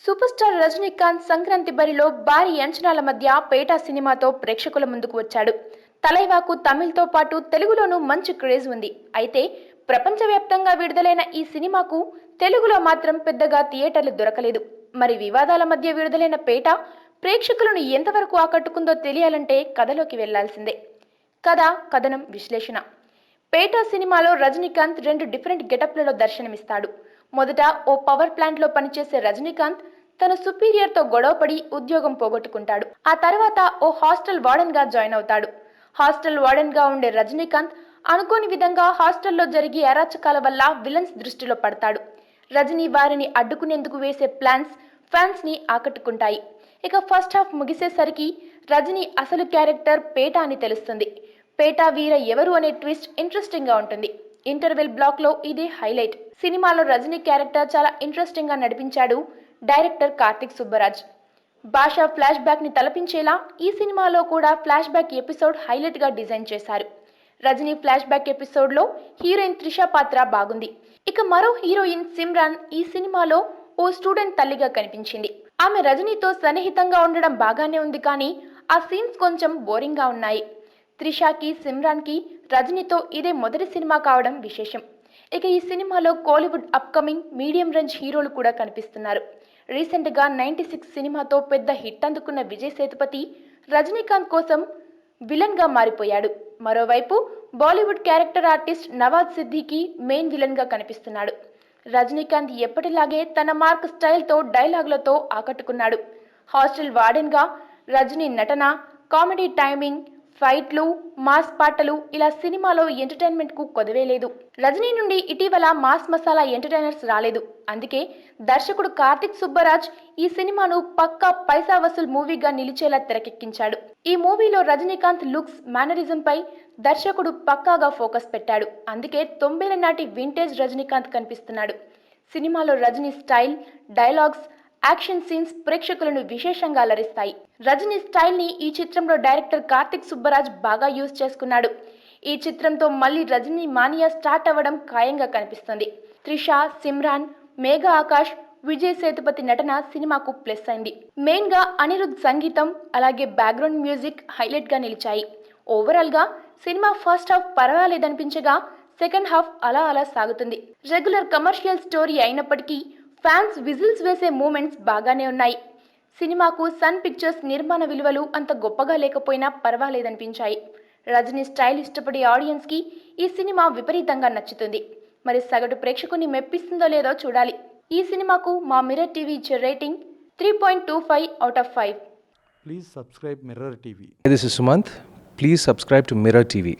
Super star Rajinikanth Sankranti బరిలో భారీ అంచనాల మధ్య పేట సినిమాతో ప్రేక్షకుల ముందుకు వచ్చాడు. తలైవాకు తమిళ్తో పాటు తెలుగులోనూ మంచి క్రేజ్ ఉంది. అయితే ప్రపంచవ్యాప్తంగా విడుదలైన ఈ సినిమాకు తెలుగులో మాత్రం పెద్దగా థియేటర్లు దొరకలేదు. మరి వివాదాల మధ్య విడుదలైన పేట ప్రేక్షకులను ఎంతవరకు ఆకట్టుకుందో తెలియాలంటే కథలోకి వెళ్లాల్సిందే. కథ, కథనం, విశ్లేషణ. పేట సినిమాలో రజనీకాంత్ రెండు డిఫరెంట్ గెటప్లలో దర్శనమిస్తాడు. మొదట ఓ పవర్ ప్లాంట్ లో పనిచేసే రజనీకాంత్ తన సుపీరియర్ తో గొడవపడి ఉద్యోగం పోగొట్టుకుంటాడు. ఆ తర్వాత ఓ హాస్టల్ వార్డెన్ గా జాయిన్ అవుతాడు. హాస్టల్ వార్డెన్ గా ఉండే రజనీకాంత్ అనుకోని విధంగా హాస్టల్లో జరిగే అరాచకాల వల్ల విలన్స్ దృష్టిలో పడతాడు. రజనీ వారిని అడ్డుకునేందుకు వేసే ప్లాన్స్ ఫ్యాన్స్ ని ఆకట్టుకుంటాయి. ఇక ఫస్ట్ హాఫ్ ముగిసేసరికి రజనీ అసలు క్యారెక్టర్ పేట అని తెలుస్తుంది. పేట వీర ఎవరు అనే ట్విస్ట్ ఇంట్రెస్టింగ్ గా ఉంటుంది. ఇంటర్వెల్ బ్లాక్ లో ఇదే హైలైట్. సినిమాలో రజనీ క్యారెక్టర్ చాలా ఇంట్రెస్టింగ్ గా నడిపించాడు డైరెక్టర్ కార్తిక్ సుబ్బరాజ్. భాష ఫ్లాష్ బ్యాక్ ని తలపించేలా ఈ సినిమాలో కూడా ఫ్లాష్ బ్యాక్ ఎపిసోడ్ హైలైట్ గా డిజైన్ చేశారు. రజనీ ఫ్లాష్ బ్యాక్ ఎపిసోడ్ లో హీరోయిన్ త్రిష పాత్ర బాగుంది. ఇక మరో హీరోయిన్ సిమ్రాన్ ఈ సినిమాలో ఓ స్టూడెంట్ తల్లిగా కనిపించింది. ఆమె రజనీతో సన్నిహితంగా ఉండడం బాగానే ఉంది, కానీ ఆ సీన్స్ కొంచెం బోరింగ్ గా ఉన్నాయి. త్రిషాకి, సిమ్రాన్ కి రజనీతో ఇదే మొదటి సినిమా కావడం విశేషం. ఇక ఈ సినిమాలో కోలీవుడ్ అప్కమింగ్ మీడియం రేంజ్ హీరోలు కూడా కనిపిస్తున్నారు. రీసెంట్ గా 96 సినిమాతో పెద్ద హిట్ అందుకున్న విజయ్ సేతుపతి రజనీకాంత్ కోసం విలన్ గా మారిపోయాడు. మరోవైపు Bollywood character artist Nawaz Siddiqui main villain గా కనిపిస్తున్నాడు. రజనీకాంత్ ఎప్పటిలాగే తన మార్క్ స్టైల్తో డైలాగులతో ఆకట్టుకున్నాడు. హాస్టల్ వార్డెన్ గా రజనీ నటన, కామెడీ టైమింగ్, ఫైట్లు, మాస్ పాటలు ఇలా సినిమాలో ఎంటర్టైన్మెంట్ కు కొదవే లేదు. రజనీ నుండి ఇటీవల మాస్ మసాలా ఎంటర్టైనర్స్ రాలేదు. అందుకే దర్శకుడు కార్తిక్ సుబ్బరాజ్ ఈ సినిమాను పక్కా పైసా వసూల్ మూవీగా నిలిచేలా తెరకెక్కించాడు. ఈ మూవీలో రజనీకాంత్ లుక్స్, మేనరిజం పై దర్శకుడు పక్కాగా ఫోకస్ పెట్టాడు. అందుకే 90ల నాటి వింటేజ్ రజనీకాంత్ కనిపిస్తున్నాడు. సినిమాలో Rajini style, dialogues, action scenes ప్రేక్షకులను విశేషంగా అలరిస్తాయి. రజనీ స్టైల్ ని ఈ చిత్రంలో డైరెక్టర్ కార్తిక్ సుబ్బరాజ్ బాగా యూజ్ చేసుకున్నాడు. ఈ చిత్రంతో మళ్ళీ రజనీ మానియా స్టార్ట్ అవ్వడం ఖాయంగా కనిపిస్తుంది. త్రిష, సిమ్రాన్, మేఘా ఆకాష్, విజయ్ సేతుపతి నటన సినిమాకు ప్లస్ అయింది. మెయిన్ గా అనిరుద్ సంగీతం, అలాగే బ్యాక్గ్రౌండ్ మ్యూజిక్ హైలైట్ గా నిలిచాయి. ఓవరాల్ గా సినిమా ఫస్ట్ హాఫ్ పర్వాలేదనిపించగా సెకండ్ హాఫ్ అలా అలా సాగుతుంది. రెగ్యులర్ కమర్షియల్ స్టోరీ అయినప్పటికీ ఫ్యాన్స్ విజిల్స్ వేసే మూమెంట్స్ బాగానే ఉన్నాయి. సినిమాకు సన్ పిక్చర్స్ నిర్మాణ విలువలు అంత గొప్పగా లేకపోయినా పర్వాలేదనిపించాయి. రజనీ స్టైల్ ఇష్టపడే ఆడియన్స్ కి ఈ సినిమా విపరీతంగా నచ్చుతుంది. మరి సగటు ప్రేక్షకుని మెప్పిస్తుందో లేదో చూడాలి. ఈ సినిమాకు మా మిర్రర్ టీవీ ఇచ్చే rating 3.25 out of 5. Please subscribe Mirror TV. This is Sumant. Please subscribe to Mirror TV.